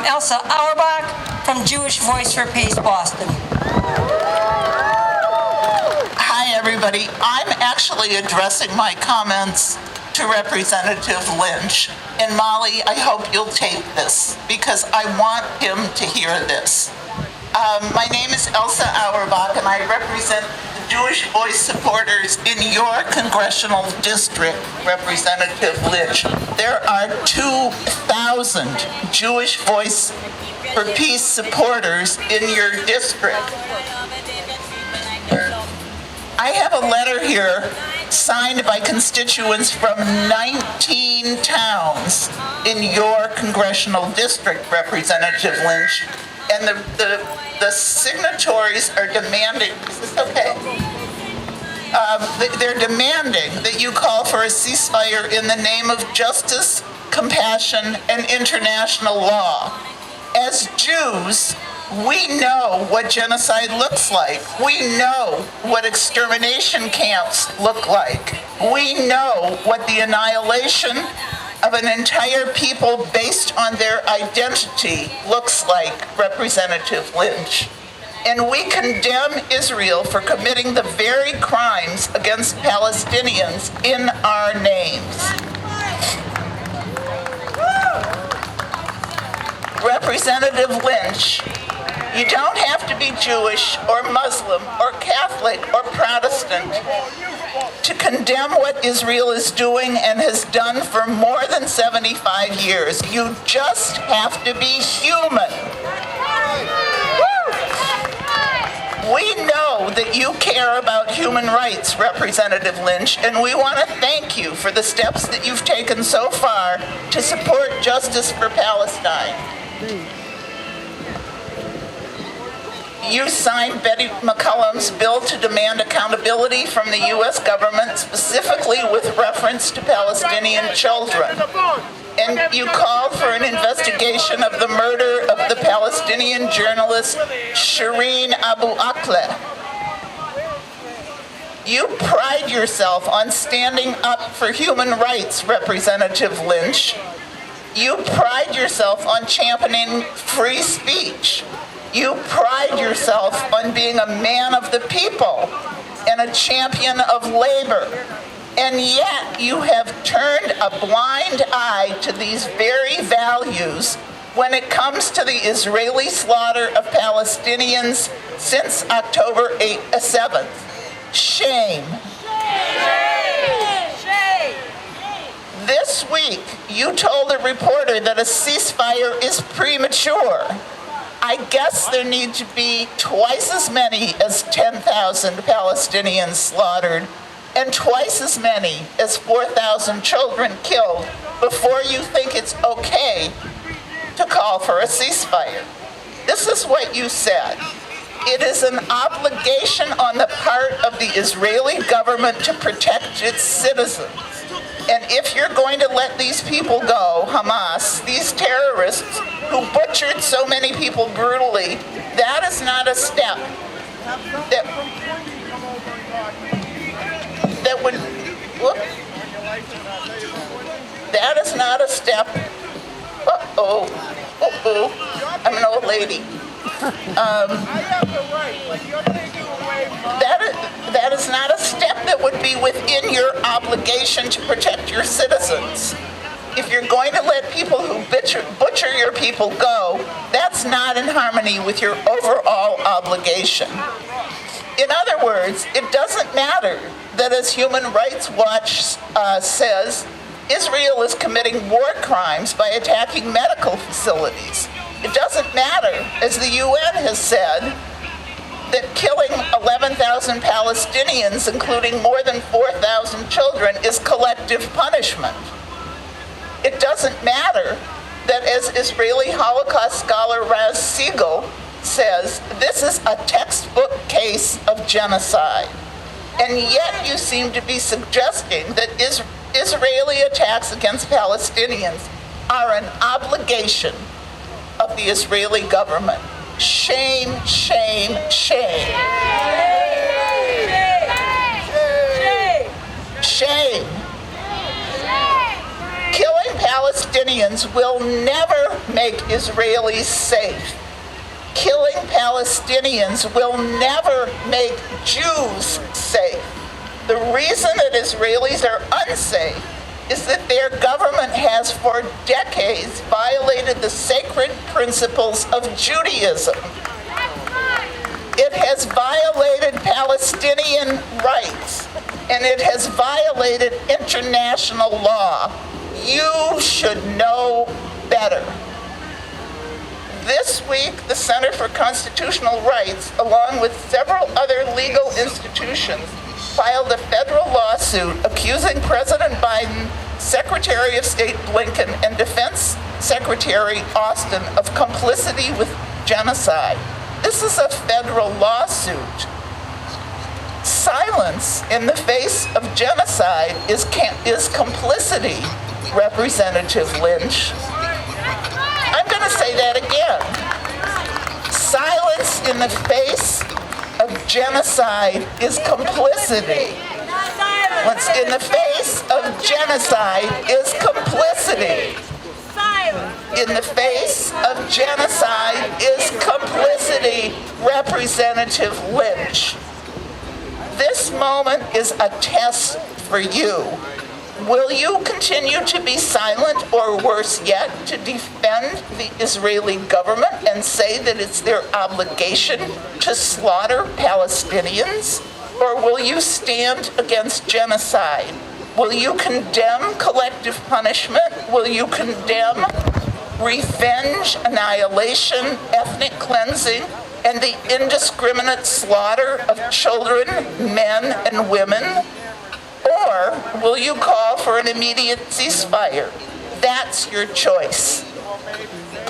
Elsa Auerbach from Jewish Voice for Peace, Boston. Hi, everybody. I'm actually addressing my comments to Representative Lynch. And Molly, I hope you'll tape this because I want him to hear this. My name is Elsa Auerbach, and I represent the Jewish Voice supporters in your congressional district, Representative Lynch. There are 2,000 Jewish Voice for Peace supporters in your district. I have a letter here signed by constituents from 19 towns in your congressional district, Representative Lynch. And the signatories are demanding, is this okay? They're demanding that you call for a ceasefire in the name of justice, compassion, and international law. As Jews, we know what genocide looks like. We know what extermination camps look like. We know what the annihilation of an entire people based on their identity looks like, Representative Lynch. And we condemn Israel for committing the very crimes against Palestinians in our names. Representative Lynch, you don't have to be Jewish or Muslim or Catholic or Protestant to condemn what Israel is doing and has done for more than 75 years. You just have to be human. We know that you care about human rights, Representative Lynch, and we want to thank you for the steps that you've taken so far to support justice for Palestine. You signed Betty McCollum's bill to demand accountability from the U.S. government, specifically with reference to Palestinian children. And you called for an investigation of the murder of the Palestinian journalist Shireen Abu Akleh. You pride yourself on standing up for human rights, Representative Lynch. You pride yourself on championing free speech. You pride yourself on being a man of the people and a champion of labor. And yet you have turned a blind eye to these very values when it comes to the Israeli slaughter of Palestinians since October 7th. Shame. Shame. This week, you told a reporter that a ceasefire is premature. I guess there need to be twice as many as 10,000 Palestinians slaughtered and twice as many as 4,000 children killed before you think it's okay to call for a ceasefire. This is what you said. It is an obligation on the part of the Israeli government to protect its citizens. And if you're going to let these people go, Hamas, these terrorists who butchered so many people brutally, that is not a step that would, whoop, that is not a step, I'm an old lady. That is not a step that would be within your obligation to protect your citizens. If you're going to let people who butcher your people go, that's not in harmony with your overall obligation. In other words, it doesn't matter that, as Human Rights Watch says, Israel is committing war crimes by attacking medical facilities. It doesn't matter, as the UN has said, that killing 11,000 Palestinians, including more than 4,000 children, is collective punishment. It doesn't matter that, as Israeli Holocaust scholar Raz Siegel says, this is a textbook case of genocide. And yet you seem to be suggesting that Israeli attacks against Palestinians are an obligation of the Israeli government. Shame, shame, shame. Shame. Killing Palestinians will never make Israelis safe. Killing Palestinians will never make Jews safe. The reason that Israelis are unsafe is that their government has for decades violated the sacred principles of Judaism. It has violated Palestinian rights, and it has violated international law. You should know better. This week, the Center for Constitutional Rights, along with several other legal institutions, filed a federal lawsuit accusing President Biden, Secretary of State Blinken, and Defense Secretary Austin of complicity with genocide. This is a federal lawsuit. Silence in the face of genocide is complicity, Representative Lynch. I'm going to say that again. Silence in the face of genocide is complicity. What's in the face of genocide is complicity. In the face of genocide is complicity, Representative Lynch. This moment is a test for you. Will you continue to be silent, or worse yet, to defend the Israeli government and say that it's their obligation to slaughter Palestinians? Or will you stand against genocide? Will you condemn collective punishment? Will you condemn revenge, annihilation, ethnic cleansing, and the indiscriminate slaughter of children, men, and women? Or will you call for an immediate ceasefire? That's your choice.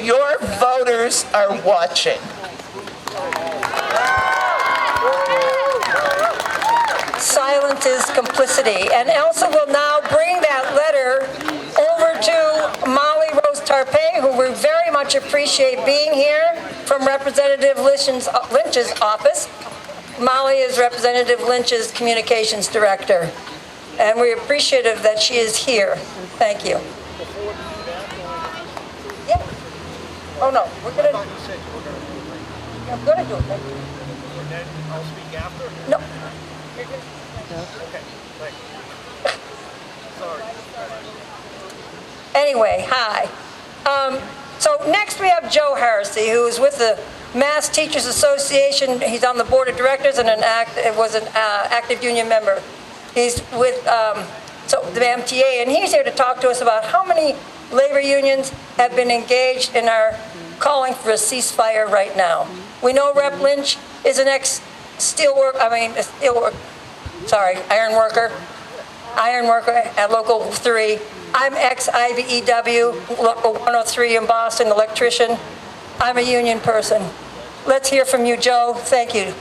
Your voters are watching. Silence is complicity. And Elsa will now bring that letter over to Molly Rose Tarpey, who we very much appreciate being here, from Representative Lynch's office. Molly is Representative Lynch's communications director. And we're appreciative that she is here. Thank you. Yeah. Oh, no. We're going to do it. And then I'll speak after? No. Okay, thanks. Sorry. Anyway, hi. So next we have Joe Heresy, who is with the Mass Teachers Association. He's on the board of directors and was an active union member. He's with the MTA, and he's here to talk to us about how many labor unions have been engaged in our calling for a ceasefire right now. We know Rep. Lynch is an iron worker at Local 3. I'm ex-IBEW, Local 103 in Boston, electrician. I'm a union person. Let's hear from you, Joe. Thank you.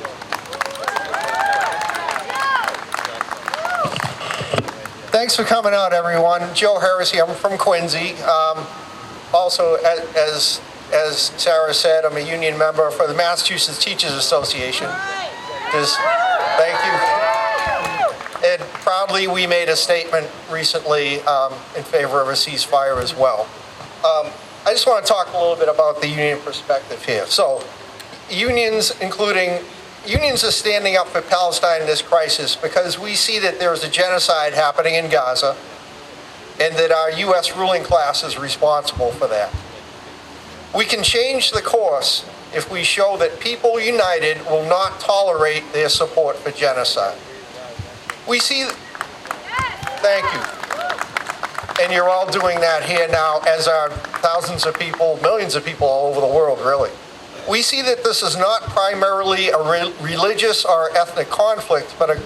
Thanks for coming out, everyone. Joe Heresy, I'm from Quincy. Also, as Sarah said, I'm a union member for the Massachusetts Teachers Association. Thank you. And proudly, we made a statement recently in favor of a ceasefire as well. I just want to talk a little bit about the union perspective here. So, unions are standing up for Palestine in this crisis because we see that there's a genocide happening in Gaza and that our U.S. ruling class is responsible for that. We can change the course if we show that people united will not tolerate their support for genocide. Thank you. And you're all doing that here now, as are thousands of people, millions of people all over the world, really. We see that this is not primarily a religious or ethnic conflict, but a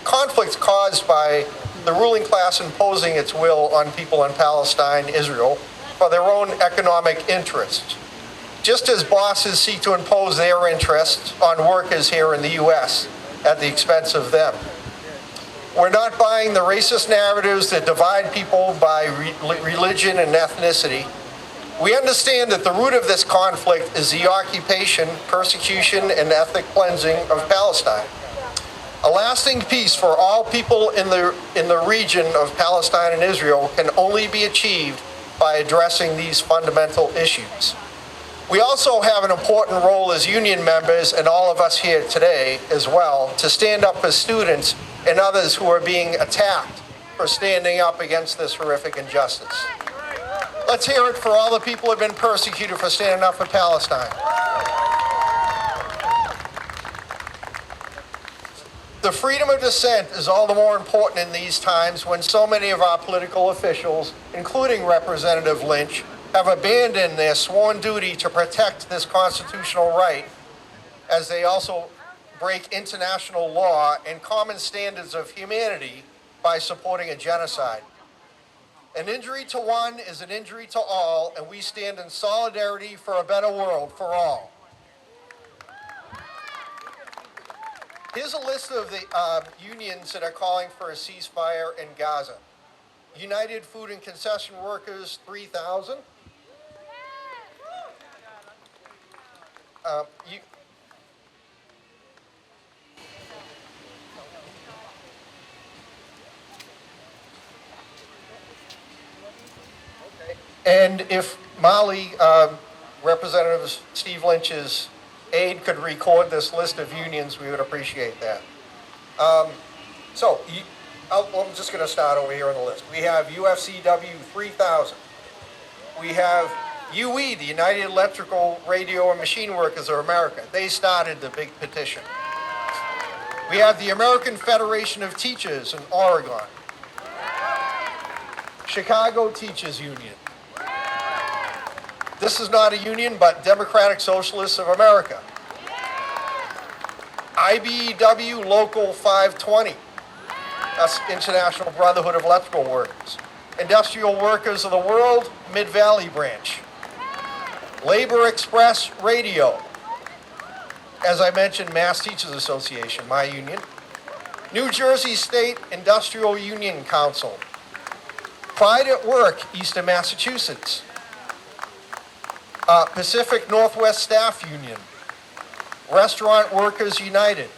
conflict caused by the ruling class imposing its will on people in Palestine, Israel, for their own economic interests. Just as bosses seek to impose their interests on workers here in the U.S. at the expense of them. We're not buying the racist narratives that divide people by religion and ethnicity. We understand that the root of this conflict is the occupation, persecution, and ethnic cleansing of Palestine. A lasting peace for all people in the region of Palestine and Israel can only be achieved by addressing these fundamental issues. We also have an important role as union members, and all of us here today as well, to stand up for students and others who are being attacked for standing up against this horrific injustice. Let's hear it for all the people who have been persecuted for standing up for Palestine. The freedom of dissent is all the more important in these times when so many of our political officials, including Representative Lynch, have abandoned their sworn duty to protect this constitutional right, as they also break international law and common standards of humanity by supporting a genocide. An injury to one is an injury to all, and we stand in solidarity for a better world for all. Here's a list of the unions that are calling for a ceasefire in Gaza. United Food and Concession Workers, 3,000. And if Molly, Representative Steve Lynch's aide, could record this list of unions, we would appreciate that. I'm just going to start over here on the list. We have UFCW 3000. We have UE, the United Electrical, Radio, and Machine Workers of America. They started the big petition. We have the American Federation of Teachers in Oregon. Chicago Teachers Union. This is not a union, but Democratic Socialists of America. IBEW Local 520. That's International Brotherhood of Electrical Workers. Industrial Workers of the World, Mid-Valley Branch. Labor Express Radio. As I mentioned, Mass Teachers Association, my union. New Jersey State Industrial Union Council. Pride at Work, Eastern Massachusetts. Pacific Northwest Staff Union. Restaurant Workers United.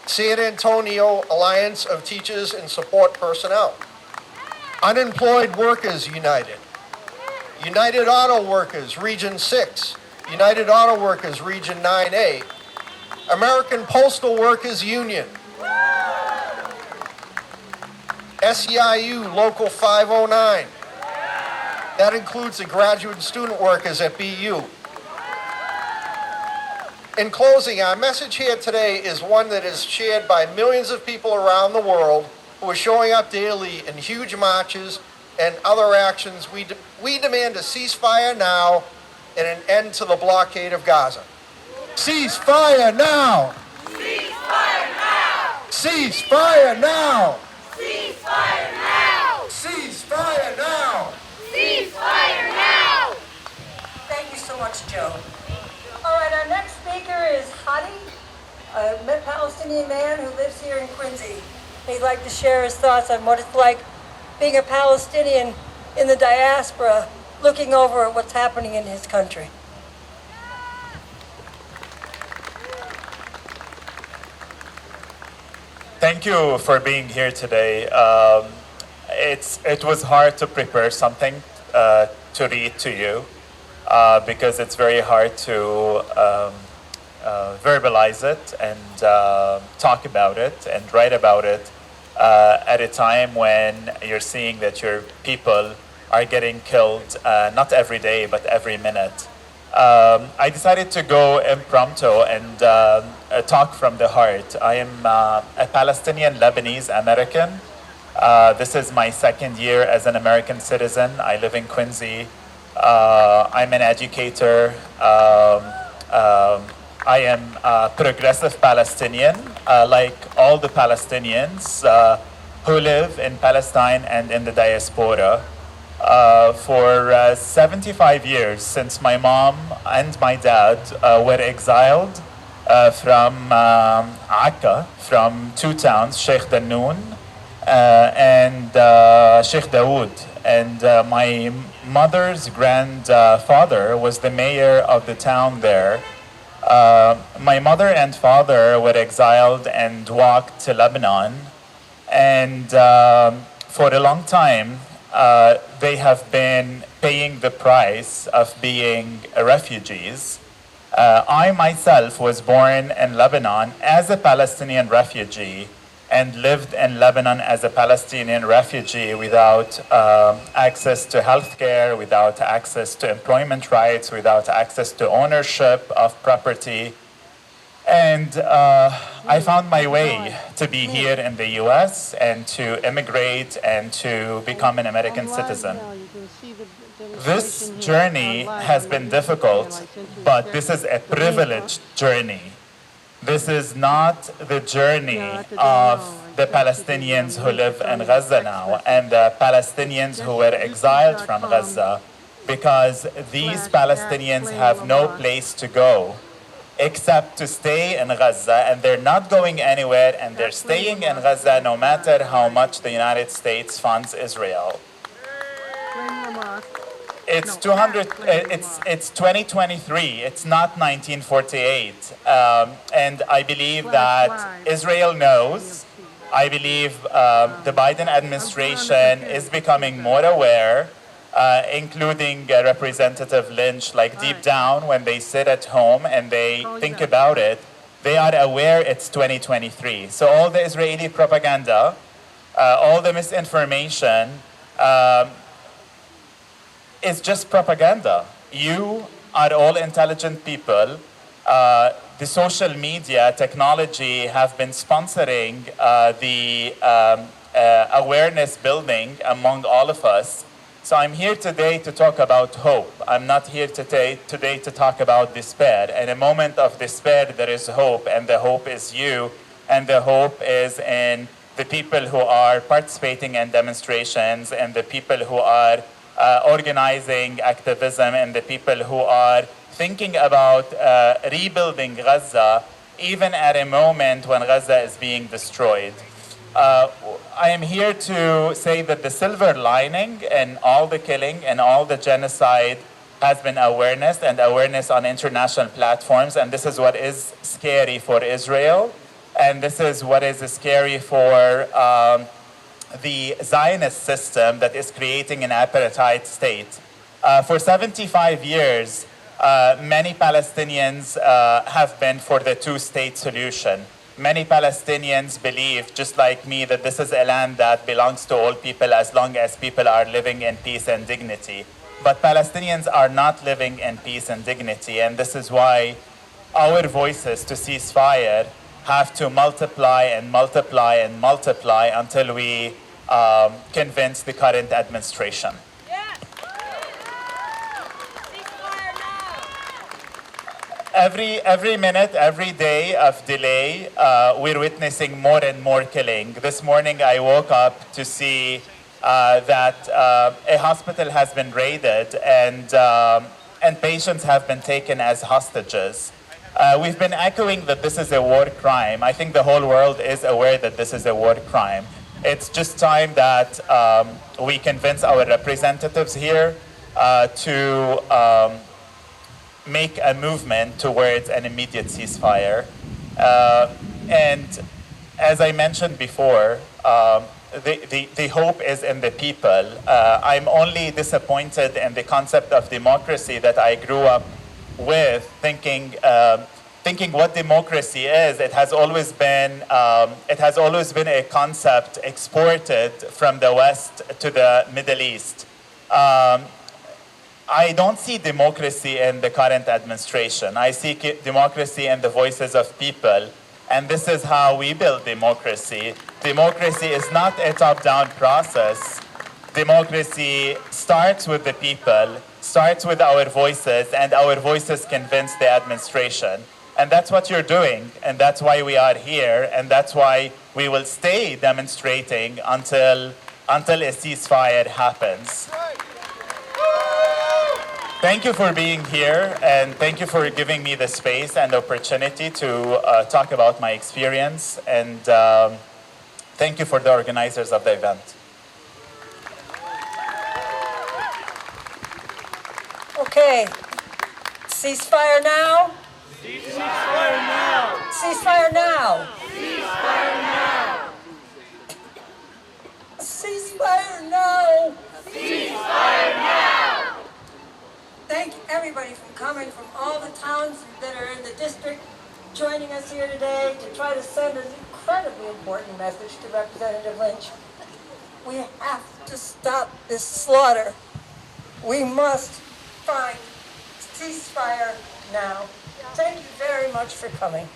San Antonio Alliance of Teachers and Support Personnel. Unemployed Workers United. United Auto Workers, Region 6. United Auto Workers, Region 9A. American Postal Workers Union. SEIU Local 509. That includes the graduate and student workers at BU. In closing, our message here today is one that is shared by millions of people around the world who are showing up daily in huge marches and other actions. We demand a ceasefire now and an end to the blockade of Gaza. Ceasefire now! Ceasefire now! Ceasefire now! Ceasefire now! Ceasefire now! Ceasefire now! Thank you so much, Joe. All right, our next speaker is Hadi, a Palestinian man who lives here in Quincy. He'd like to share his thoughts on what it's like being a Palestinian in the diaspora, looking over at what's happening in his country. Thank you for being here today. It was hard to prepare something to read to you because it's very hard to verbalize it and talk about it and write about it at a time when you're seeing that your people are getting killed, not every day, but every minute. I decided to go impromptu and talk from the heart. I am a Palestinian Lebanese American. This is my second year as an American citizen. I live in Quincy. I'm an educator. I am a progressive Palestinian, like all the Palestinians who live in Palestine and in the diaspora. For 75 years, since my mom and my dad were exiled from Akka, from two towns, Sheikh Dannoun and Sheikh Dawood. And my mother's grandfather was the mayor of the town there My mother and father were exiled and walked to Lebanon, and for a long time, they have been paying the price of being refugees. I myself was born in Lebanon as a Palestinian refugee and lived in Lebanon as a Palestinian refugee without access to healthcare, without access to employment rights, without access to ownership of property. And I found my way to be here in the US and to immigrate and to become an American citizen. This journey has been difficult, but this is a privileged journey. This is not the journey of the Palestinians who live in Gaza now and the Palestinians who were exiled from Gaza, because these Palestinians have no place to go except to stay in Gaza, and they're not going anywhere, and they're staying in Gaza no matter how much the United States funds Israel. It's 2023. It's not 1948, and I believe that Israel knows. I believe the Biden administration is becoming more aware, including Representative Lynch. Like deep down, when they sit at home and they think about it, they are aware it's 2023. So all the Israeli propaganda, all the misinformation. It's just propaganda. You are all intelligent people. The social media technology have been sponsoring the awareness building among all of us. So I'm here today to talk about hope. I'm not here today to talk about despair. In a moment of despair, there is hope, and the hope is you, and the hope is in the people who are participating in demonstrations, and the people who are organizing activism, and the people who are thinking about rebuilding Gaza, even at a moment when Gaza is being destroyed. I am here to say that the silver lining in all the killing and all the genocide has been awareness, and awareness on international platforms, and this is what is scary for Israel, and this is what is scary for the Zionist system that is creating an apartheid state. For 75 years, many Palestinians have been for the two-state solution. Many Palestinians believe, just like me, that this is a land that belongs to all people as long as people are living in peace and dignity. But Palestinians are not living in peace and dignity, and this is why our voices to ceasefire have to multiply and multiply and multiply until we convince the current administration. Yes! Ceasefire now! Every minute, every day of delay, we're witnessing more and more killing. This morning I woke up to see that a hospital has been raided and patients have been taken as hostages. We've been echoing that this is a war crime. I think the whole world is aware that this is a war crime. It's just time that we convince our representatives here to make a movement towards an immediate ceasefire. And as I mentioned before, the hope is in the people. I'm only disappointed in the concept of democracy that I grew up with, thinking what democracy is. It has always been a concept exported from the West to the Middle East. I don't see democracy in the current administration. I see democracy in the voices of people. And this is how we build democracy. Democracy is not a top-down process. Democracy starts with the people, starts with our voices, and our voices convince the administration. And that's what you're doing, and that's why we are here, and that's why we will stay demonstrating until a ceasefire happens. Thank you for being here, and thank you for giving me the space and the opportunity to talk about my experience, and thank you for the organizers of the event. Okay. Ceasefire now? Ceasefire now! Ceasefire now! Ceasefire now! Ceasefire now! Ceasefire now! Thank everybody for coming from all the towns that are in the district, joining us here today to try to send an incredibly important message to Representative Lynch. We have to stop this slaughter. We must find ceasefire now. Thank you very much for coming.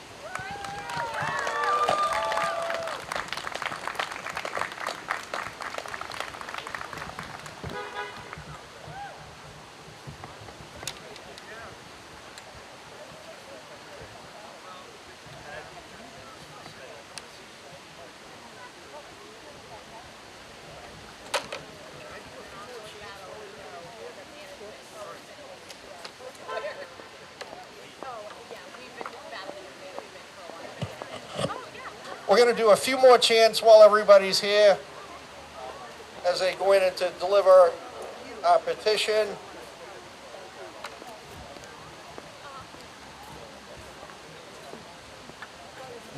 We're going to do a few more chants while everybody's here as they go in and to deliver our petition.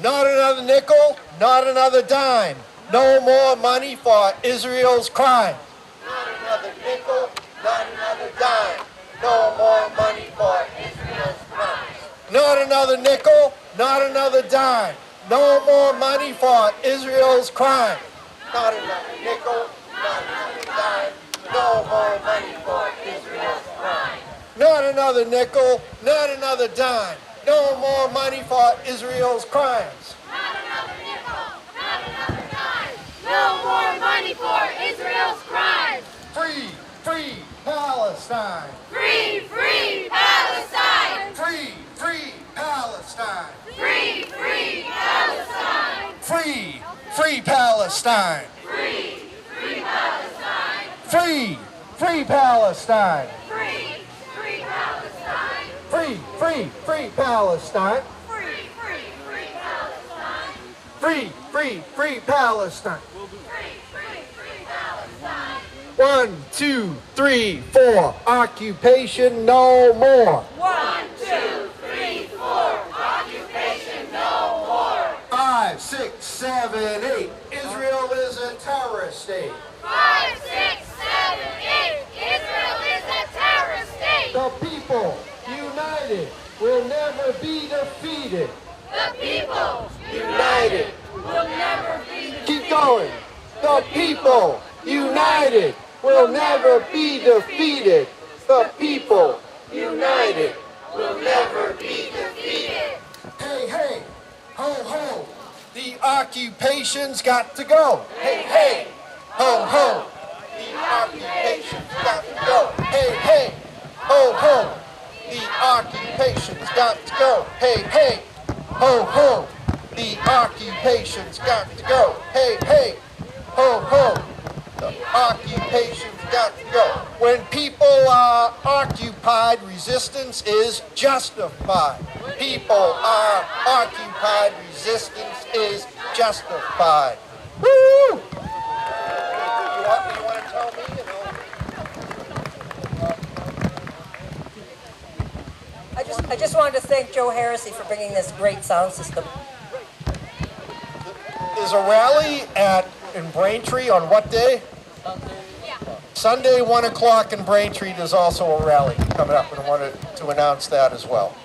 Not another nickel, not another dime. No more money for Israel's crime. Not another nickel, not another dime. No more money for Israel's crime. Not another nickel, not another dime. No more money for Israel's crime. Not another nickel, not another dime. No more money for Israel's crime. Not another nickel, not another dime. No more money for Israel's crimes. Not another nickel, not another dime. No more money for Israel's crimes. Free, free Palestine. Free, free Palestine. Free, free Palestine. Free, free Palestine. Free, free Palestine. Free, free Palestine. Free, free Palestine. Free, free Palestine. Free, free, free Palestine. Free, free, free Palestine. Free, free, free Palestine. Free, free, free Palestine. 1, 2, 3, 4. Occupation no more. 1, 2, 3, 4. Occupation no more. 5, 6, 7, 8. Israel is a terrorist state. 5, 6, 7, 8. Israel is a terrorist state. The people united will never be defeated. The people United. will never be defeated. Keep going. The people united will never be defeated. The people united Will never be defeated. Hey, hey, ho, ho, the occupation's got to go. Hey, hey, ho, ho, the occupation's got to go. Hey, hey, ho, ho, the occupation's got to go. Hey, hey, ho, ho, the occupation's got to go. Hey, hey, ho, ho, the occupation's got to go. When people are occupied, resistance is justified. People are occupied, resistance is justified. Woo! You want to tell me? I just wanted to thank Joe Heresy for bringing this great sound system. There's a rally in Braintree on what day? Sunday, 1 o'clock in Braintree. There's also a rally coming up, and I wanted to announce that as well.